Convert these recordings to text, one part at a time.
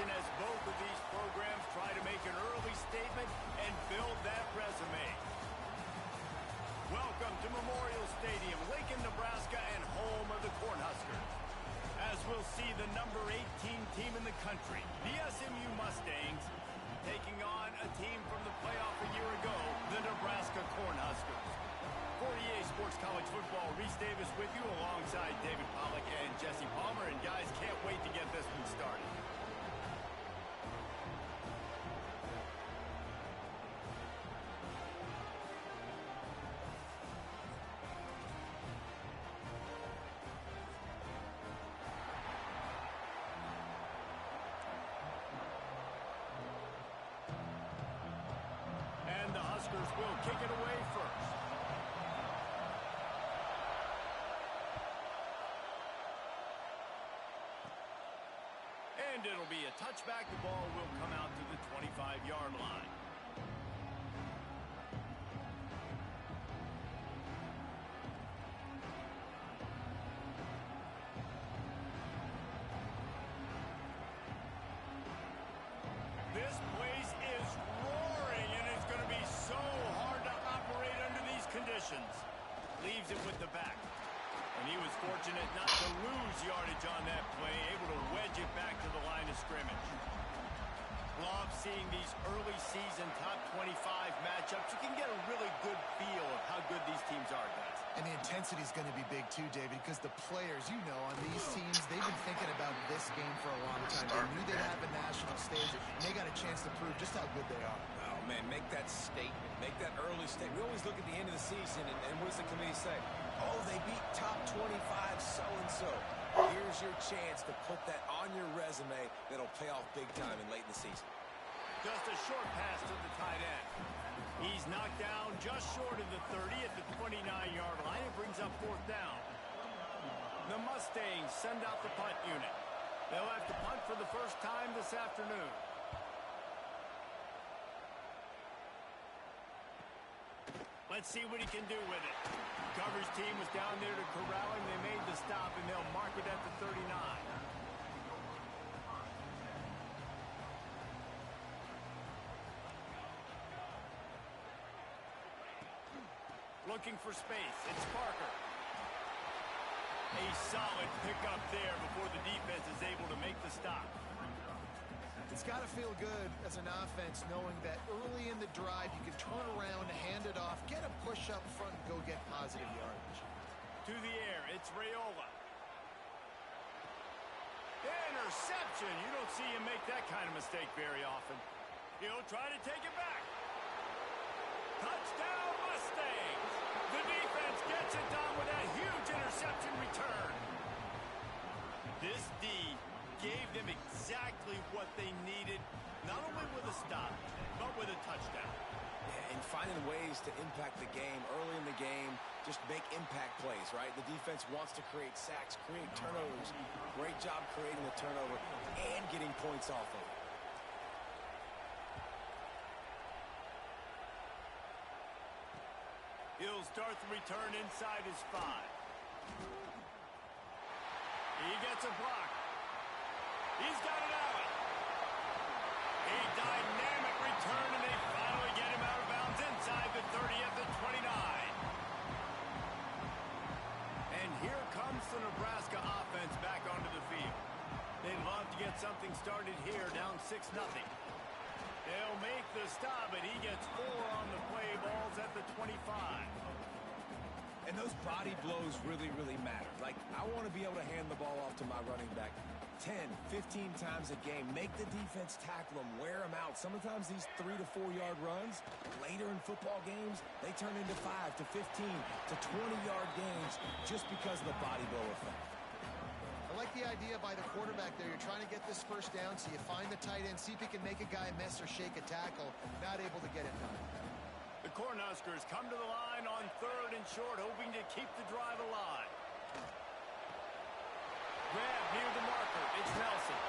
season as both of these programs try to make an early statement and build that resume. Welcome to Memorial Stadium, Lincoln, Nebraska, and home of the Cornhuskers. As we'll see the number 18 team in the country, the SMU Mustangs, taking on a team from the playoff a year ago, the Nebraska Cornhuskers. For EA Sports College Football, Reese Davis with you alongside David Pollack and Jesse Palmer. And guys, can't wait to get this one started. And the Huskers will kick it away first. And it'll be a touchback. The ball will come out to the 25-yard line. This place is roaring, and it's going to be so hard to operate under these conditions. Leaves it with the back. And he was fortunate not to lose yardage on that play, able to wedge it back to the line of scrimmage. Love seeing these early season top 25 matchups. You can get a really good feel of how good these teams are, guys. And the intensity is going to be big too, David, because the players, you know, on these teams, they've been thinking about this game for a long time. They knew they'd have a national stage, and they got a chance to prove just how good they are. Oh, man, make that statement. Make that early statement. We always look at the end of the season, and what does the committee say? Oh, they beat top 25 so-and-so. Here's your chance to put that on your resume that'll pay off big time and late in the season. Just a short pass to the tight end. He's knocked down just short of the 30 at the 29-yard line. It brings up fourth down. The Mustangs send out the punt unit. They'll have to punt for the first time this afternoon. Let's see what he can do with it. Coverage team was down there to corral him. They made the stop, and they'll mark it at the 39. Looking for space. It's Parker. A solid pickup there before the defense is able to make the stop. It's got to feel good as an offense knowing that early in the drive you can turn around, hand it off, get a push up front, and go get positive yardage. To the air, it's Raiola. Interception. You don't see him make that kind of mistake very often. He'll try to take it back. Touchdown, Mustangs. The defense gets it done with that huge interception return. This D gave them exactly what they needed, not only with a stop, but with a touchdown. Yeah, and finding ways to impact the game early in the game, just make impact plays, right? The defense wants to create sacks, create turnovers. Great job creating the turnover and getting points off of it. He'll start the return inside his 5. He gets a block. He's got it out. A dynamic return, and they finally get him out of bounds inside the 30 at the 29. And here comes the Nebraska offense back onto the field. They'd love to get something started here, down 6-0. They'll make the stop, and he gets 4 on the play balls at the 25. And those body blows really, really matter. Like, I want to be able to hand the ball off to my running back 10, 15 times a game. Make the defense tackle them, wear them out. Sometimes these 3 to 4 yard runs, later in football games, they turn into 5 to 15 to 20-yard games just because of the body blow effect. I like the idea by the quarterback there. You're trying to get this first down, so you find the tight end, see if he can make a guy miss or shake a tackle. Not able to get it done. The Cornhuskers come to the line on 3rd and short, hoping to keep the drive alive. Grab near the marker. It's Nelson.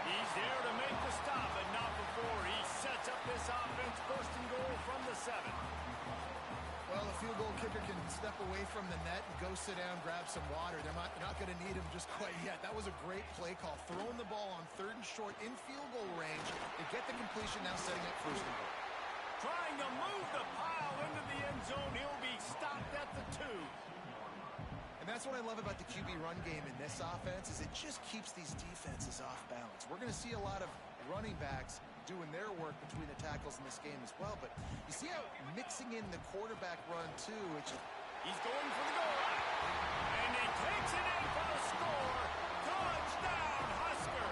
He's there to make the stop, but not before he sets up this offense. 1st and goal from the 7. Well, a field goal kicker can step away from the net and go sit down, grab some water. They're not going to need him just quite yet. That was a great play call. Throwing the ball on 3rd and short in field goal range. They get the completion, now setting up 1st and goal. Trying to move the pile into the end zone. He'll be stopped at the 2. And that's what I love about the QB run game in this offense is it just keeps these defenses off balance. We're going to see a lot of running backs doing their work between the tackles in this game as well. But you see how mixing in the quarterback run, too, which he's going for the goal line. And he takes it in for the score. Touchdown, Husker.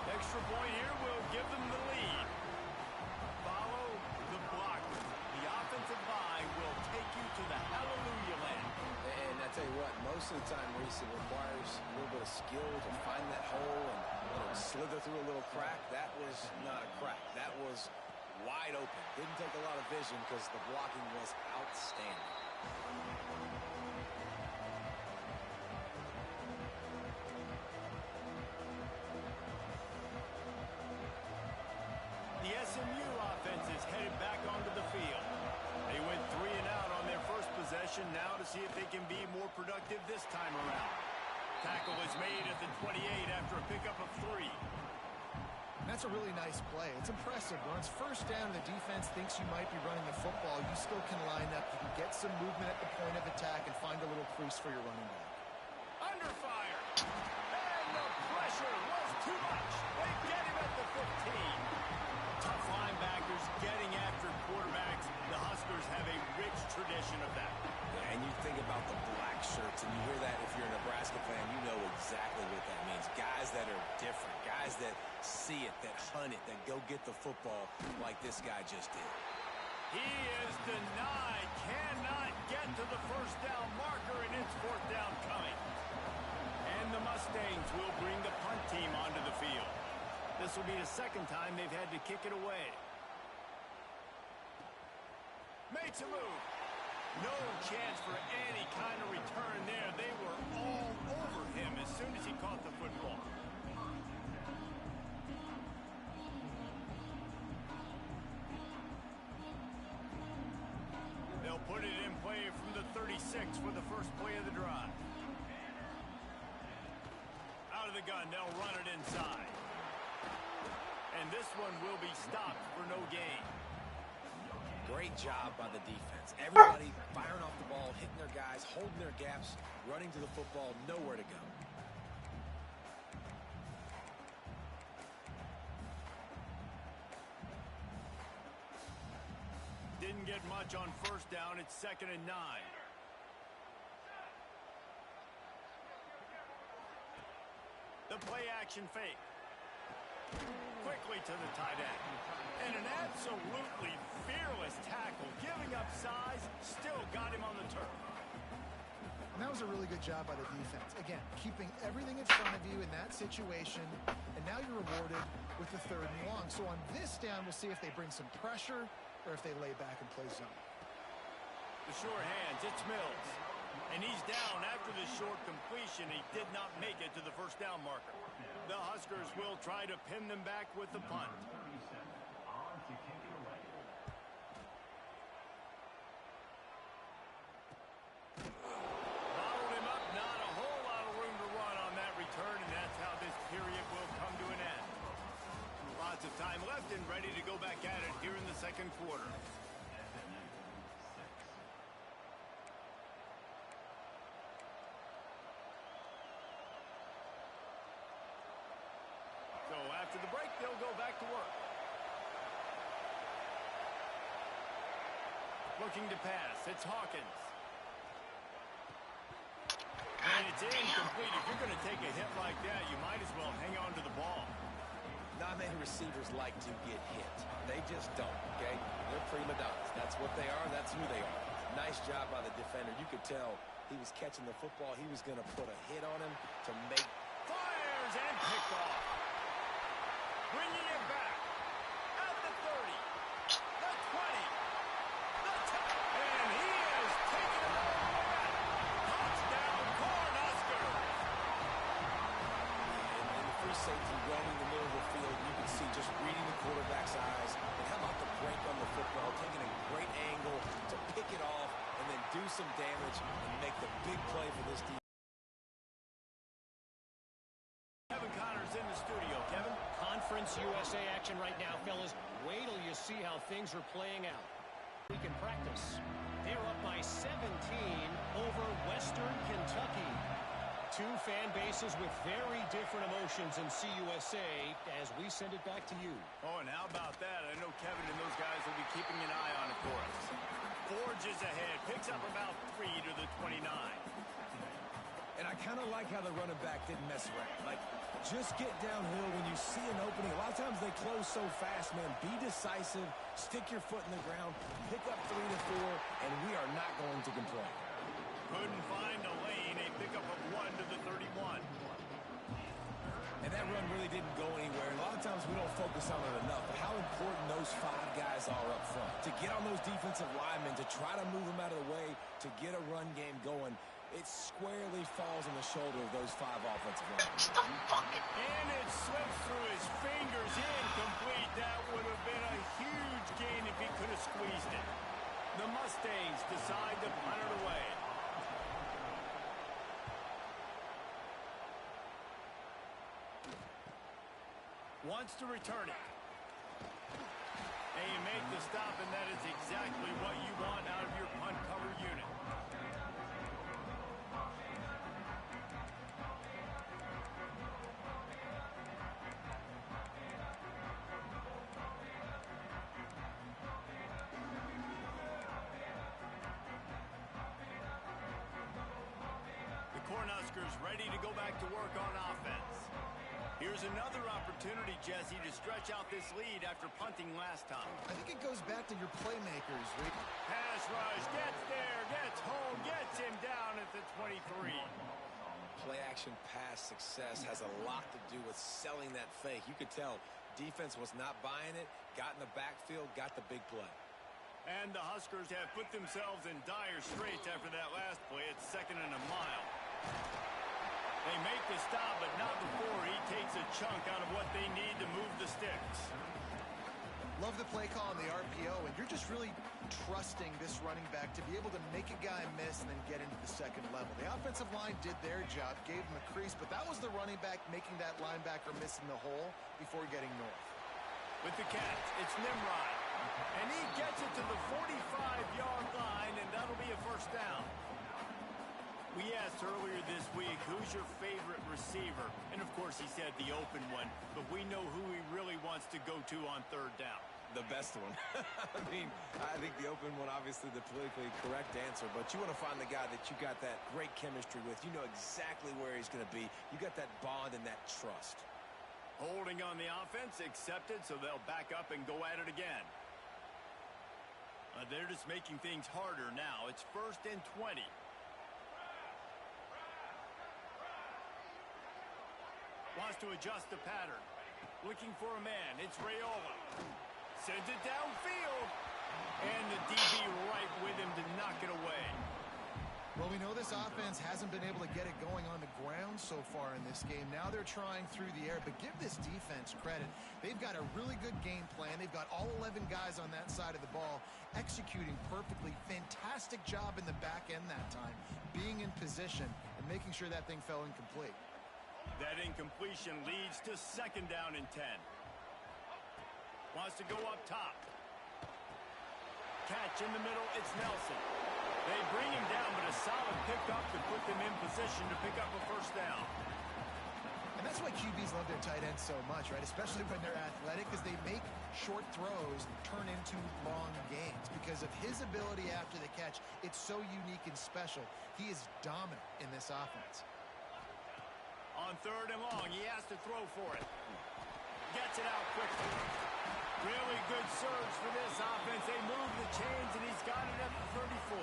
Extra point here will give them the lead. Follow the block. The offensive line will take you to the hallelujah land. And I tell you what, most of the time, Reese, it requires a little bit of skill to find that hole and slither through a little crack. That was not a crack. That was wide open. Didn't take a lot of vision because the blocking was outstanding. The SMU offense is headed back onto the field. They went 3 and out on their first possession. Now to see if they can be more productive this time around. Tackle is made at the 28 after a pickup of 3. And that's a really nice play. It's impressive. When it's 1st down and the defense thinks you might be running the football, you still can line up. You can get some movement at the point of attack and find a little crease for your running back. Under fire. And the pressure was too much. They get him at the 15. Tough linebackers getting after quarterbacks. The Huskers have a rich tradition of that. Yeah, and you think about the black shirts, and you hear that if you're a Nebraska fan, you know exactly what that means. Guys that are different, guys that see it, that hunt it, that go get the football like this guy just did. He is denied, cannot get to the 1st down marker, and it's 4th down coming. And the Mustangs will bring the punt team onto the field. This will be the 2nd time they've had to kick it away. Makes a move. No chance for any kind of return there. They were all over him as soon as he caught the football. They'll put it in play from the 36 for the first play of the drive. Out of the gun, they'll run it inside. And this one will be stopped for no gain. Great job by the defense. Everybody firing off the ball, hitting their guys, holding their gaps, running to the football, nowhere to go. Didn't get much on 1st down. It's 2nd and 9. The play action fake. Quickly to the tight end. And an absolutely fearless tackle. Giving up size, still got him on the turf. And that was a really good job by the defense. Again, keeping everything in front of you in that situation. And now you're rewarded with the 3rd and long. So on this down, we'll see if they bring some pressure or if they lay back and play zone. The sure hands, it's Mills. And he's down after the short completion. He did not make it to the 1st down marker. The Huskers will try to pin them back with the punt. Bottled him up, not a whole lot of room to run on that return, and that's how this period will come to an end. Lots of time left and ready to go back at it here in the 2nd quarter. So after the break, they'll go back to work. Looking to pass. It's Hawkins. And it's incomplete. If you're going to take a hit like that, you might as well hang on to the ball. Not many receivers like to get hit. They just don't, okay? They're prima donnas. That's what they are. That's who they are. Nice job by the defender. You could tell he was catching the football. He was going to put a hit on him to make. Fires and picked off. Bringing it back. At the 30. The 20. The 10. And he is taking it all the way back. Touchdown, Cornhuskers. And the free free safety roaming the middle of the field. You can see just reading the quarterback's eyes. And how about the break on the football, taking a great angle to pick it off and then do some damage and make the big play for this defense. Kevin Connor's in the studio. Kevin? Conference USA action right now, fellas. Wait till you see how things are playing out. We can practice. They're up by 17 over Western Kentucky. Two fan bases with very different emotions in CUSA as we send it back to you. Oh, and how about that? I know Kevin and those guys will be keeping an eye on it for us. Forges ahead, picks up about 3 to the 29. And I kind of like how the running back didn't mess around. Like, just get downhill when you see an opening. A lot of times they close so fast, man. Be decisive, stick your foot in the ground, pick up 3 to 4, and we are not going to complain. Couldn't find a lane, a pickup of 1 to the 31. And that run really didn't go anywhere. A lot of times we don't focus on it enough, but how important those 5 guys are up front. To get on those defensive linemen, to try to move them out of the way, to get a run game going, it squarely falls on the shoulder of those 5 offensive linemen. And it slips through his fingers, incomplete. That would have been a huge gain if he could have squeezed it. The Mustangs decide to punt it away. Wants to return it. And you make the stop, and that is exactly what you want out of your punt cover unit. The Cornhuskers ready to go back to work on offense. Here's another opportunity, Jesse, to stretch out this lead after punting last time. I think it goes back to your playmakers, Rick. Pass rush, gets there, gets home, gets him down at the 23. Play action pass success has a lot to do with selling that fake. You could tell defense was not buying it, got in the backfield, got the big play. And the Huskers have put themselves in dire straits after that last play. It's 2nd and a mile. They make the stop, but not before he takes a chunk out of what they need to move the sticks. Love the play call on the RPO, and you're just really trusting this running back to be able to make a guy miss and then get into the second level. The offensive line did their job, gave him a crease, but that was the running back making that linebacker miss in the hole before getting north. With the catch, it's Nimrod. And he gets it to the 45-yard line, and that'll be a first down. We asked earlier this week, who's your favorite receiver? And, of course, he said the open one, but we know who he really wants to go to on 3rd down. The best one. I mean, I think the open one, obviously the politically correct answer, but you want to find the guy that you got that great chemistry with. You know exactly where he's going to be. You got that bond and that trust. Holding on the offense, accepted, so they'll back up and go at it again. They're just making things harder now. It's 1st and 20. Wants to adjust the pattern. Looking for a man. It's Raiola. Sends it downfield. And the DB right with him to knock it away. Well, we know this offense hasn't been able to get it going on the ground so far in this game. Now they're trying through the air, but give this defense credit. They've got a really good game plan. They've got all 11 guys on that side of the ball executing perfectly. Fantastic job in the back end that time, being in position and making sure that thing fell incomplete. That incompletion leads to 2nd down and 10. Wants to go up top. Catch in the middle, it's Nelson. They bring him down, but a solid pickup to put them in position to pick up a first down. And that's why QBs love their tight ends so much, right? Especially when they're athletic, because they make short throws turn into long gains. Because of his ability after the catch, it's so unique and special. He is dominant in this offense. On 3rd and long, he has to throw for it. Gets it out quickly. Really good surge for this offense. They move the chains, and he's got it at the 34.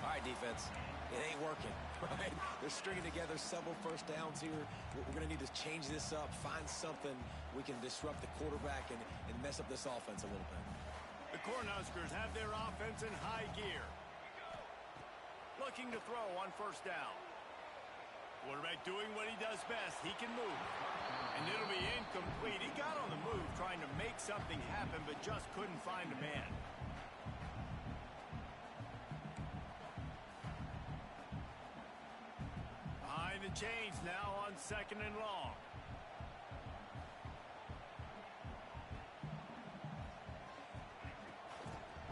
All right, defense. It ain't working, right? They're stringing together several first downs here. We're going to need to change this up, find something we can disrupt the quarterback and mess up this offense a little bit. The Cornhuskers have their offense in high gear. Looking to throw on 1st down. Quarterback doing what he does best. He can move. And it'll be incomplete. He got on the move trying to make something happen, but just couldn't find a man. Behind the chains now on 2nd and long.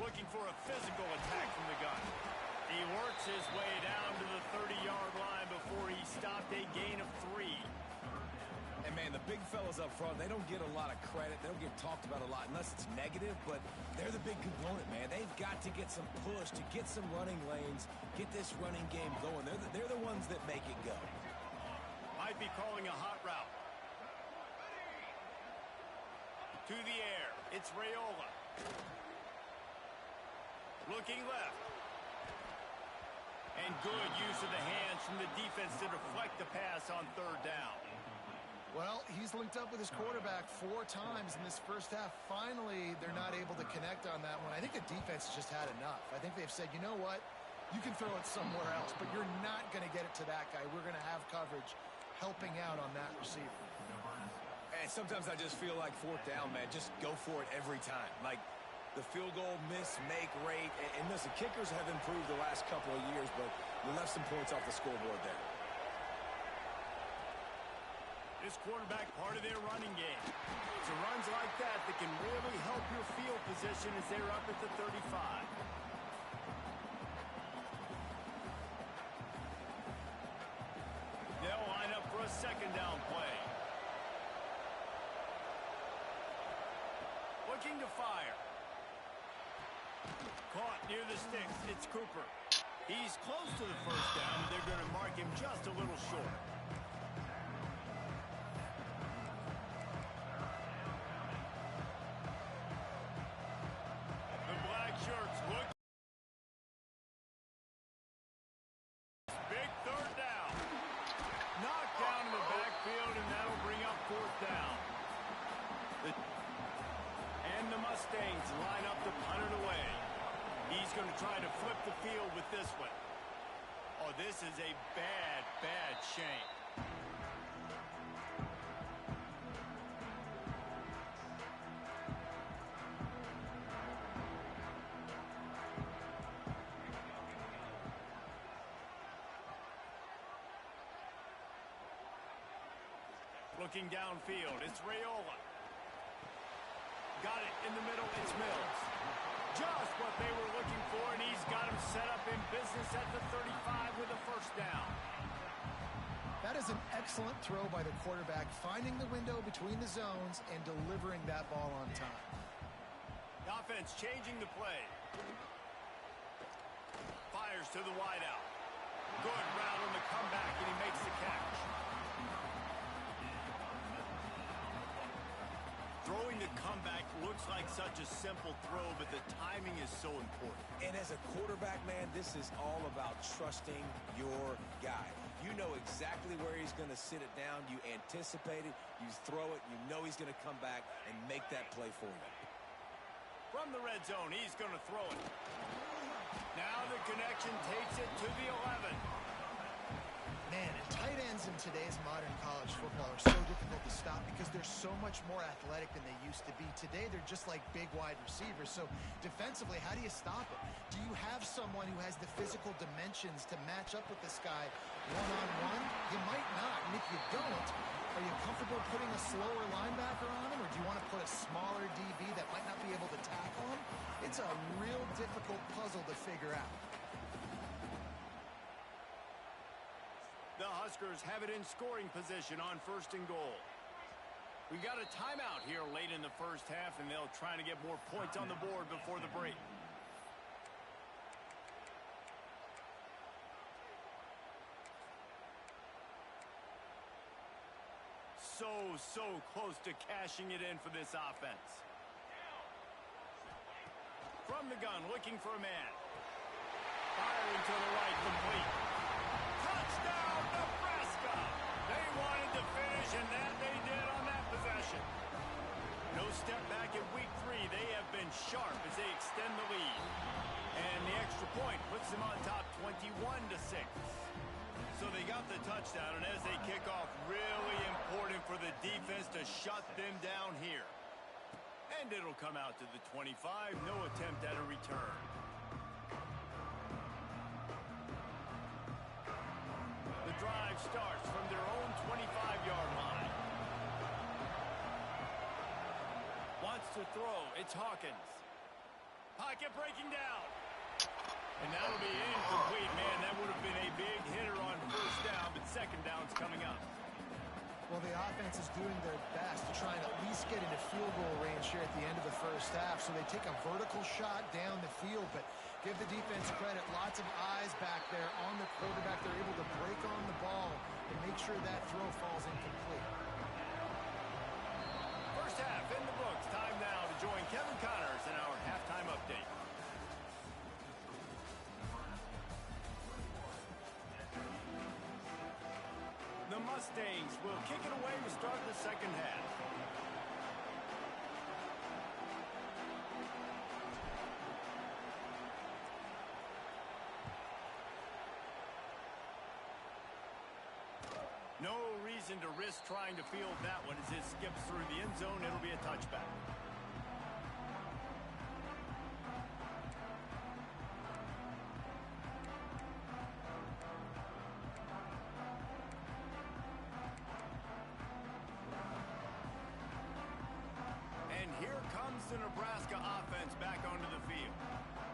Looking for a physical attack from the gun. He works his way down to the 30-yard line before he stopped a gain of 3. And, man, the big fellas up front, they don't get a lot of credit. They don't get talked about a lot unless it's negative, but they're the big component, man. They've got to get some push, to get some running lanes, get this running game going. They're the ones that make it go. Might be calling a hot route. To the air. It's Raiola. Looking left. And good use of the hands from the defense to deflect the pass on 3rd down. Well, he's linked up with his quarterback 4 times in this first half. Finally, they're not able to connect on that one. I think the defense has just had enough. I think they've said, you know what? You can throw it somewhere else, but you're not going to get it to that guy. We're going to have coverage helping out on that receiver. And sometimes I just feel like 4th down, man, just go for it every time. Like, the field goal miss-make rate. And listen, kickers have improved the last couple of years, but we left some points off the scoreboard there. This quarterback part of their running game. It's runs like that that can really help your field position as they're up at the 35. They'll line up for a 2nd down play. Looking to fire. Caught near the sticks. It's Cooper. He's close to the 1st down, but they're going to mark him just a little short. The black shirts look. Big 3rd down. Knocked down in the backfield, and that'll bring up 4th down. And the Mustangs line up to punt it away. He's going to try to flip the field with this one. Oh, this is a bad, bad shank. Looking downfield, it's Raiola. Got it in the middle, it's Mills. Just what they were looking for, and he's got him set up in business at the 35 with a 1st down. That is an excellent throw by the quarterback, finding the window between the zones and delivering that ball on time. The offense changing the play. Fires to the wideout. Good route on the comeback, and he makes the catch. Throwing the comeback looks like such a simple throw, but the timing is so important. And as a quarterback, man, this is all about trusting your guy. You know exactly where he's going to sit it down. You anticipate it. You throw it. You know he's going to come back and make that play for you. From the red zone, he's going to throw it. Now the connection takes it to the 11. Man, and tight ends in today's modern college football are so difficult to stop because they're so much more athletic than they used to be. Today, they're just like big wide receivers. So defensively, how do you stop it? Do you have someone who has the physical dimensions to match up with this guy one-on-one? You might not. And if you don't, are you comfortable putting a slower linebacker on him, or do you want to put a smaller DB that might not be able to tackle him? It's a real difficult puzzle to figure out. The Huskers have it in scoring position on 1st and goal. We got a timeout here late in the first half, and they'll try to get more points on the board before the break. So close to cashing it in for this offense. From the gun, looking for a man. Firing to the right, complete. Touchdown, Nebraska! They wanted to finish, and that they did on that possession. No step back in week 3. They have been sharp as they extend the lead. And the extra point puts them on top 21-6. So they got the touchdown, and as they kick off, really important for the defense to shut them down here. And it'll come out to the 25. No attempt at a return. The drive starts from their own 25-yard line. Wants to throw. It's Hawkins. Pocket breaking down. And that'll be incomplete, man. That would have been a big hitter on first down, but second down's coming up. Well, the offense is doing their best to try and at least get into field goal range here at the end of the first half. So they take a vertical shot down the field, but give the defense credit. Lots of eyes back there on the quarterback. They're able to break on the ball and make sure that throw falls incomplete. First half in the books. Time now to join Kevin Connors in our halftime update. The Mustangs will kick it away to start the second half. No reason to risk trying to field that one as it skips through the end zone. It'll be a touchback. And here comes the Nebraska offense back onto the field.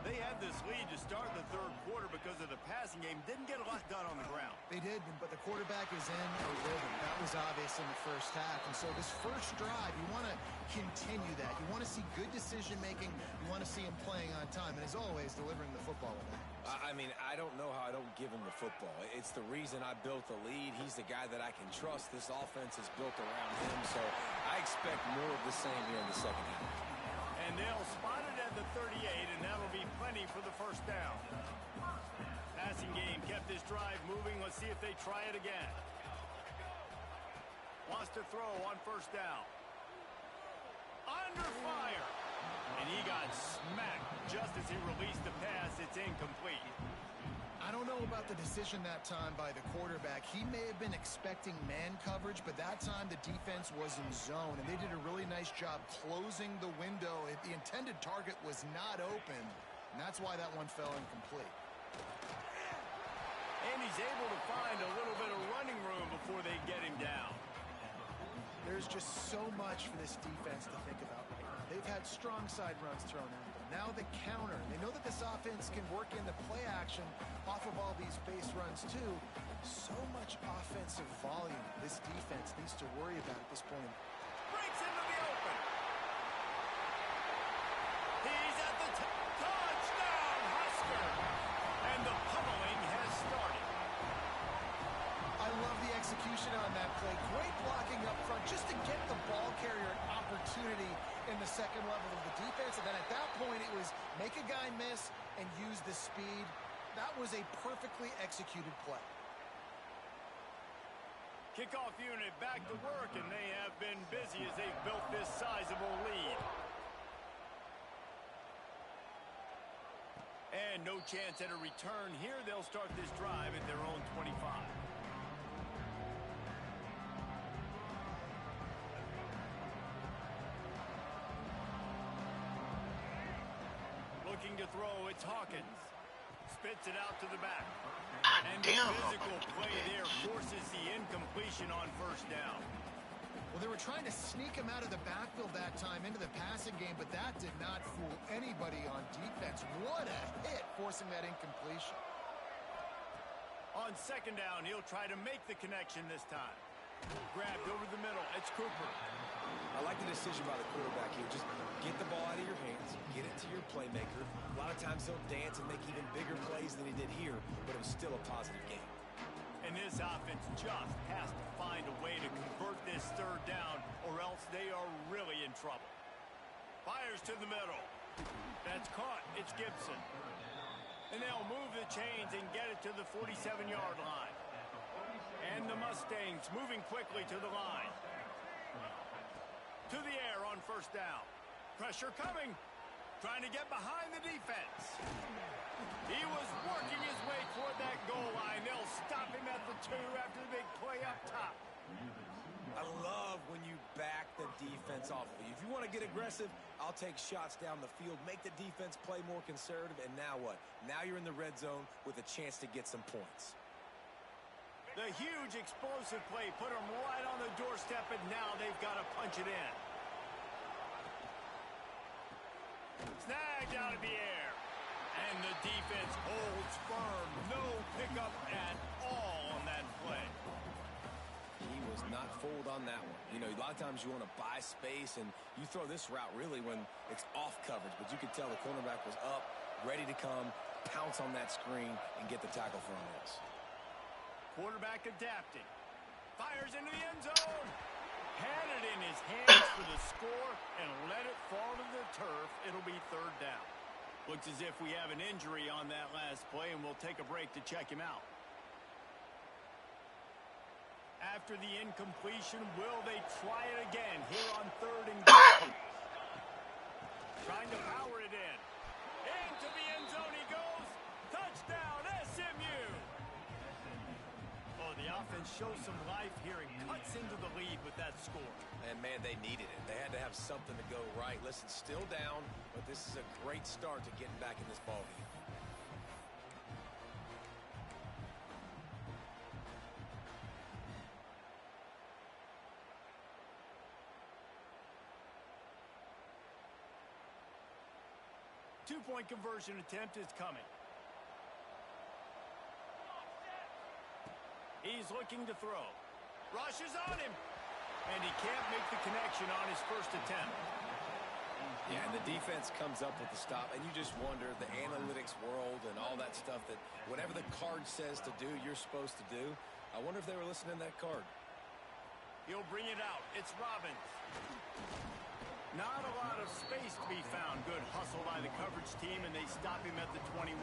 They had this lead to start the third quarter because of the passing game. Didn't get a lot done on the ground. They did, but the quarterback is in a rhythm. That was obvious in the first half. And so this first drive, you want to continue that. You want to see good decision-making. You want to see him playing on time. And as always, delivering the football with that. I mean, I don't know how I don't give him the football. It's the reason I built the lead. He's the guy that I can trust. This offense is built around him. So I expect more of the same here in the second half. And they'll spot it at the 38, and that'll be plenty for the first down. Passing game kept this drive moving. Let's see if they try it again. Wants to throw on first down. Under fire. And he got smacked just as he released the pass. It's incomplete. I don't know about the decision that time by the quarterback. He may have been expecting man coverage, but that time the defense was in zone, and they did a really nice job closing the window. The intended target was not open, and that's why that one fell incomplete. And he's able to find a little bit of running room before they get him down. There's just so much for this defense to think about right now. They've had strong side runs thrown at them. Now the counter. They know that this offense can work in the play action off of all these base runs too. So much offensive volume this defense needs to worry about at this point. Breaks into the open. He's at the touchdown, Husker. And the pummeling has started. I love the execution on that play. Great blocking up front just to get the ball carrier an opportunity in the second level of the defense. And then at that point, it was make a guy miss and use the speed. That was a perfectly executed play. Kickoff unit back to work, and they have been busy as they've built this sizable lead. And no chance at a return here. They'll start this drive at their own 25. Looking to throw, it's Hawkins. Spits it out to the back. And the physical play there forces the incompletion on first down. Well, they were trying to sneak him out of the backfield that time into the passing game, but that did not fool anybody on defense. What a hit, forcing that incompletion. On second down, he'll try to make the connection this time. Grabbed over the middle. It's Cooper. I like the decision by the quarterback here. Just get the ball out of your hands, get it to your playmaker. A lot of times he'll dance and make even bigger plays than he did here, but it was still a positive game. And this offense just has to find a way to convert this third down, or else they are really in trouble. Fires to the middle. That's caught. It's Gibson. And they'll move the chains and get it to the 47-yard line. And the Mustangs moving quickly to the line. To the air on first down. Pressure coming. Trying to get behind the defense. He was working his way toward that goal line. They'll stop him at the 2 after the big play up top. I love when you back the defense off of you. If you want to get aggressive, I'll take shots down the field, make the defense play more conservative, and now what? Now you're in the red zone with a chance to get some points. The huge explosive play put them right on the doorstep, and now they've got to punch it in. Snagged out of the air. And the defense holds firm. No pickup at all on that play. He was not fooled on that one. You know, a lot of times you want to buy space, and you throw this route really when it's off coverage. But you could tell the cornerback was up, ready to come, pounce on that screen, and get the tackle for a miss. Quarterback adapting. Fires into the end zone. Had it in his hands for the score and let it fall to the turf. It'll be 3rd down. Looks as if we have an injury on that last play, and we'll take a break to check him out. After the incompletion, will they try it again here on 3rd and goal? Trying to power it in. Into the end zone he goes. Touchdown, SMU! Oh, the offense shows some life here and cuts into the lead with that score. And, man, they needed it. They had to have something to go right. Listen, still down, but this is a great start to getting back in this ballgame. Two-point conversion attempt is coming. He's looking to throw. Rush is on him. And he can't make the connection on his first attempt. Yeah, and the defense comes up with the stop, and you just wonder, the analytics world and all that stuff, that whatever the card says to do, you're supposed to do. I wonder if they were listening to that card. He'll bring it out. It's Robbins. Not a lot of space to be found. Good hustle by the coverage team, and they stop him at the 21.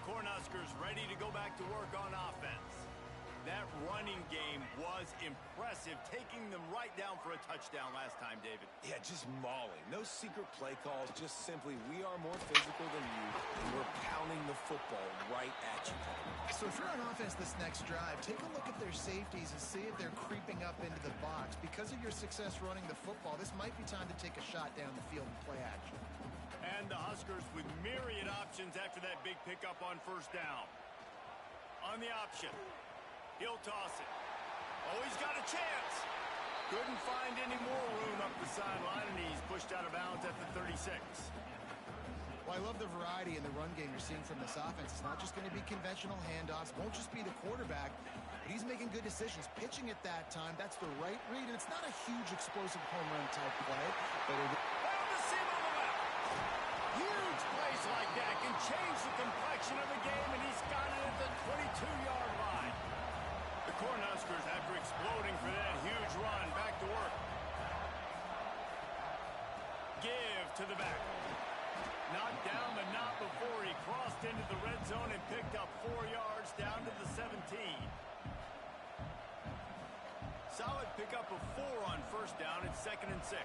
Cornhuskers ready to go back to work on offense. That running game was impressive, taking them right down for a touchdown last time, David. Yeah, just mauling. No secret play calls, just simply, we are more physical than you, and we're pounding the football right at you. So if you're on offense this next drive, take a look at their safeties and see if they're creeping up into the box. Because of your success running the football, this might be time to take a shot down the field and play action. And the Huskers with myriad options after that big pickup on 1st down. On the option. He'll toss it. Oh, he's got a chance. Couldn't find any more room up the sideline, and he's pushed out of bounds at the 36. Well, I love the variety in the run game you're seeing from this offense. It's not just going to be conventional handoffs. Won't just be the quarterback, but he's making good decisions. Pitching at that time, that's the right read, and it's not a huge explosive home run type play, but it... Huge plays like that can change the complexion of the game, and he's got it at the 22-yard line. The Cornhuskers, after exploding for that huge run, back to work. Give to the back. Knocked down the knot before he crossed into the red zone and picked up 4 yards down to the 17. Solid pickup of 4 on 1st down and 2nd and 6.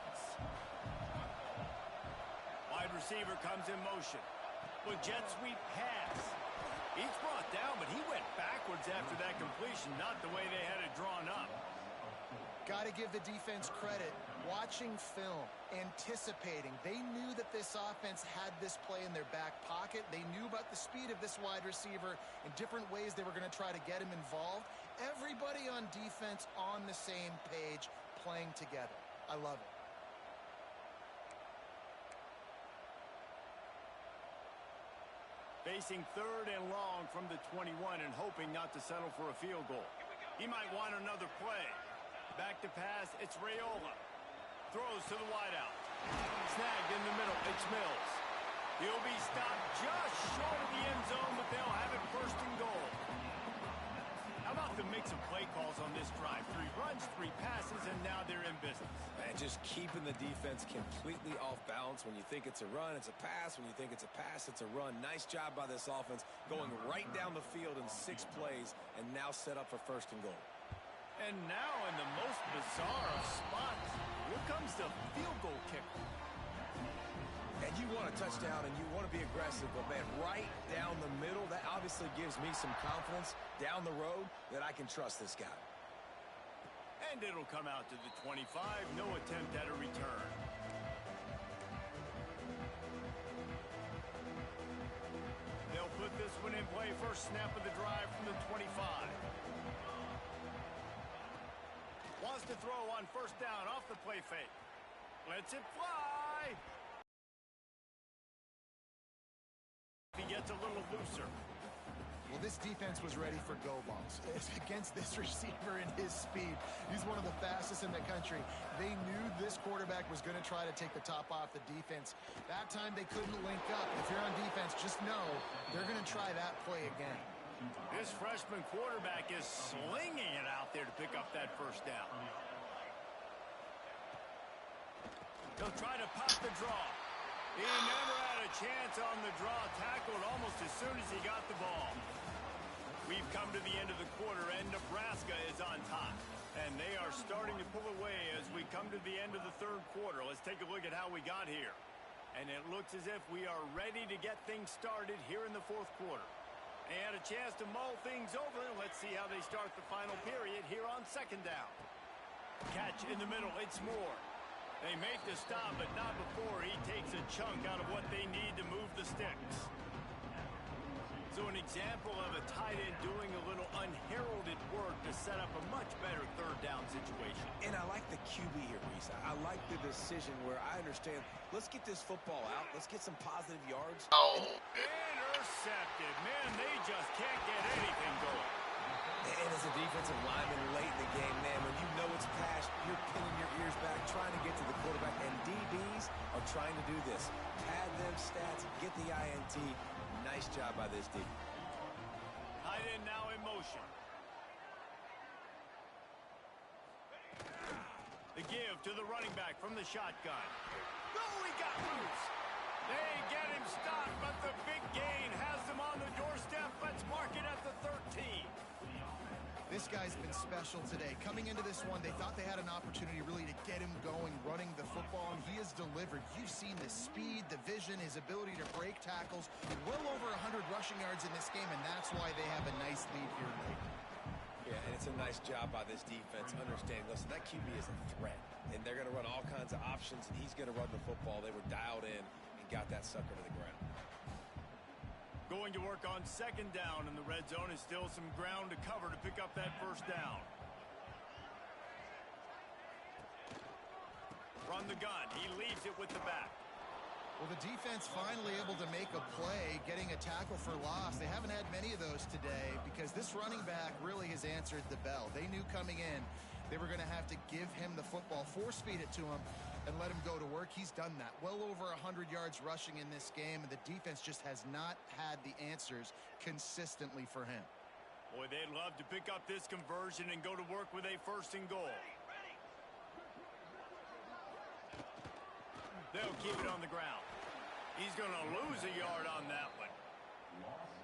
Wide receiver comes in motion. With jet sweep pass. He's brought down, but he went backwards after that completion, not the way they had it drawn up. Got to give the defense credit. Watching film, anticipating. They knew that this offense had this play in their back pocket. They knew about the speed of this wide receiver in different ways they were going to try to get him involved. Everybody on defense on the same page, playing together. I love it. Facing 3rd and long from the 21 and hoping not to settle for a field goal. He might want another play. Back to pass, it's Raiola. Throws to the wideout. Snagged in the middle, it's Mills. He'll be stopped just short of the end zone, but they'll have it 1st and goal. How about the mix some play calls on this drive. 3 runs, 3 passes, and now they're in business. And just keeping the defense completely off balance. When you think it's a run, it's a pass. When you think it's a pass, it's a run. Nice job by this offense going right down the field in 6 plays and now set up for 1st and goal. And now in the most bizarre of spots, here comes the field goal kicker. And you want a touchdown and you want to be aggressive, but man, right down the middle, that obviously gives me some confidence down the road that I can trust this guy. And it'll come out to the 25, no attempt at a return. They'll put this one in play. First snap of the drive from the 25. Wants to throw on 1st down off the play fake. Lets it fly. He gets a little looser. Well, this defense was ready for go balls. It's against this receiver and his speed. He's one of the fastest in the country. They knew this quarterback was going to try to take the top off the defense. That time they couldn't link up. If you're on defense, just know they're going to try that play again. This freshman quarterback is slinging it out there to pick up that 1st down. He'll try to pop the draw. He never had a chance on the draw, tackled almost as soon as he got the ball. We've come to the end of the quarter, and Nebraska is on top. And they are starting to pull away as we come to the end of the 3rd quarter. Let's take a look at how we got here. And it looks as if we are ready to get things started here in the 4th quarter. They had a chance to mull things over. Let's see how they start the final period here on 2nd down. Catch in the middle, it's Moore. They make the stop, but not before he takes a chunk out of what they need to move the sticks. So an example of a tight end doing a little unheralded work to set up a much better 3rd down situation. And I like the QB here, Reese. I like the decision where I understand, let's get this football out. Let's get some positive yards. Intercepted. Man, they just can't get anything going. And as a defensive lineman late in the game, man, when you know it's passed, you're pinning your ears back, trying to get to the quarterback. And DBs are trying to do this. Pad them stats, get the INT. Nice job by this D. Tight end now in motion. The give to the running back from the shotgun. Oh, he got loose. They get him stopped, but the big gain has them on the doorstep. Let's mark it at the 13. This guy's been special today. Coming into this one, they thought they had an opportunity really to get him going, running the football, and he has delivered. You've seen the speed, the vision, his ability to break tackles. Well over 100 rushing yards in this game, and that's why they have a nice lead here late. Yeah, and it's a nice job by this defense understanding, listen, that QB is a threat, and they're going to run all kinds of options, and he's going to run the football. They were dialed in and got that sucker to the ground. Going to work on 2nd down, and the red zone is still some ground to cover to pick up that 1st down. Run the gun. He leaves it with the back. Well, the defense finally able to make a play, getting a tackle for loss. They haven't had many of those today because this running back really has answered the bell. They knew coming in they were going to have to give him the football, force feed it to him, and let him go to work. He's done that. Well over 100 yards rushing in this game, and the defense just has not had the answers consistently for him. Boy, they'd love to pick up this conversion and go to work with a 1st and goal. They'll keep it on the ground. He's going to lose a yard on that one.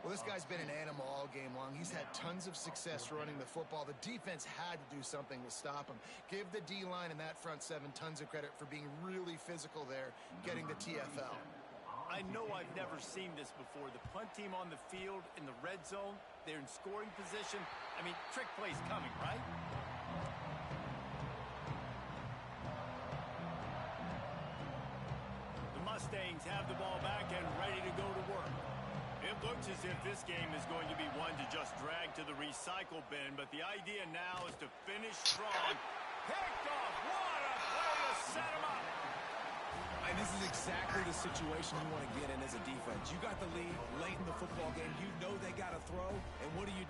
Well, this guy's been an animal all game long. He's had tons of success running the football. The defense had to do something to stop him. Give the D-line and that front 7 tons of credit for being really physical there, getting the TFL. I know I've never seen this before. The punt team on the field in the red zone, they're in scoring position. I mean, trick play's coming, right? The Mustangs have the ball back and ready to go to work. It looks as if this game is going to be one to just drag to the recycle bin, but the idea now is to finish strong. Picked off. What a play to set him up. And this is exactly the situation you want to get in as a defense. You got the lead late in the football game. You know they got to throw, and what do? You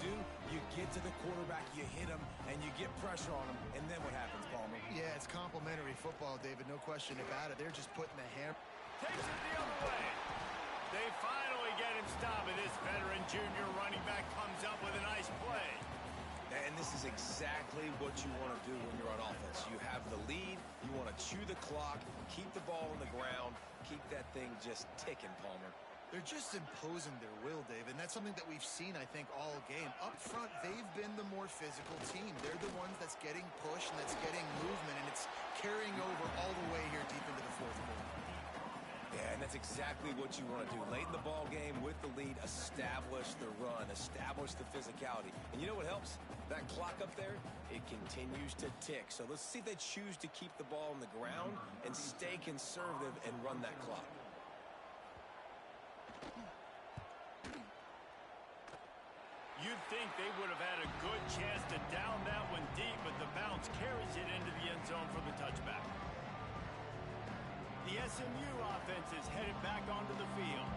get to the quarterback, you hit him, and you get pressure on him, and then what happens, Palmer? Yeah, it's complimentary football, David. No question about it. They're just putting the hammer. Takes it the other way. They finally get him stopped, and this veteran junior running back comes up with a nice play. And this is exactly what you want to do when you're on offense. You have the lead. You want to chew the clock, keep the ball on the ground, keep that thing just ticking, Palmer. They're just imposing their will, Dave, and that's something that we've seen, I think, all game. Up front, they've been the more physical team. They're the ones that's getting pushed and that's getting movement, and it's carrying over all the way here deep into the fourth quarter. Yeah, and that's exactly what you want to do. Late in the ball game with the lead, establish the run, establish the physicality. And you know what helps? That clock up there, it continues to tick. So let's see if they choose to keep the ball on the ground and stay conservative and run that clock. You'd think they would have had a good chance to down that one deep, but the bounce carries it into the end zone for the touchback. The SMU offense is headed back onto the field.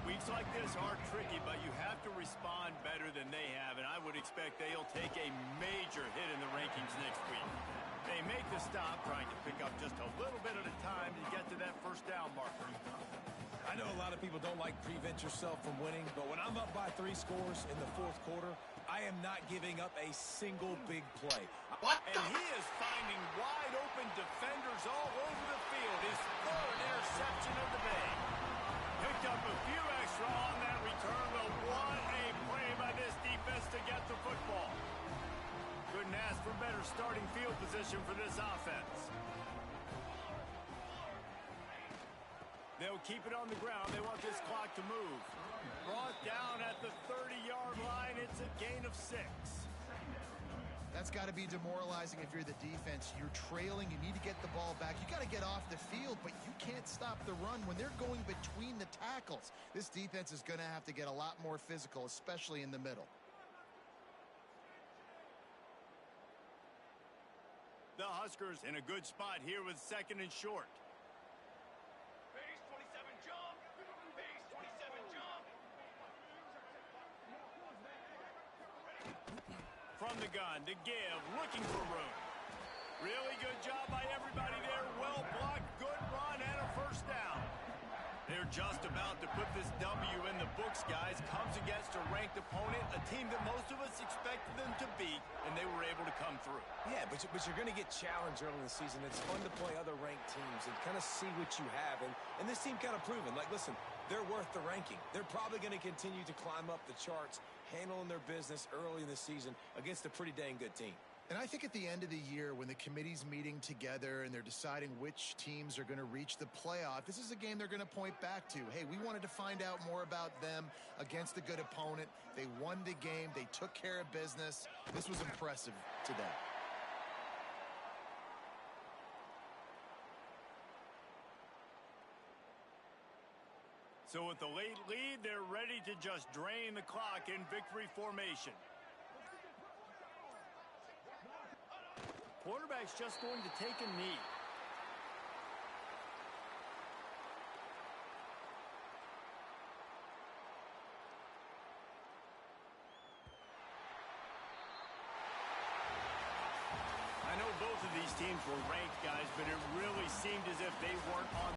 Weeks like this are tricky, but you have to respond better than they have, and I would expect they'll take a major hit in the rankings next week. They make the stop, trying to pick up just a little bit at a time to get to that first down marker. I know a lot of people don't like prevent yourself from winning, but when I'm up by 3 scores in the fourth quarter, I am not giving up a single big play. And he is finding wide-open defenders all over the field. His 3rd interception of the day. Picked up a few extra on that return, but what a play by this defense to get the football. Couldn't ask for better starting field position for this offense. They'll keep it on the ground. They want this clock to move. Brought down at the 30-yard line. It's a gain of 6. That's got to be demoralizing if you're the defense. You're trailing. You need to get the ball back. You got to get off the field, but you can't stop the run when they're going between the tackles. This defense is going to have to get a lot more physical, especially in the middle. The Huskers in a good spot here with 2nd and short. From the gun to give, looking for room. Really good job by everybody there. Well blocked, good run, and a first down. They're just about to put this W in the books, guys. Comes against a ranked opponent, a team that most of us expected them to beat, and they were able to come through. Yeah, but you're going to get challenged early in the season. It's fun to play other ranked teams and kind of see what you have. And this team kind of proven, like, listen, they're worth the ranking. They're probably going to continue to climb up the charts, handling their business early in the season against a pretty dang good team. And I think at the end of the year, when the committee's meeting together and they're deciding which teams are going to reach the playoff, this is a game they're going to point back to. Hey, we wanted to find out more about them against a good opponent. They won the game. They took care of business. This was impressive to them. So with the late lead, they're ready to just drain the clock in victory formation. Quarterback's just going to take a knee. I know both of these teams were ranked, guys, but it really seemed as if they weren't on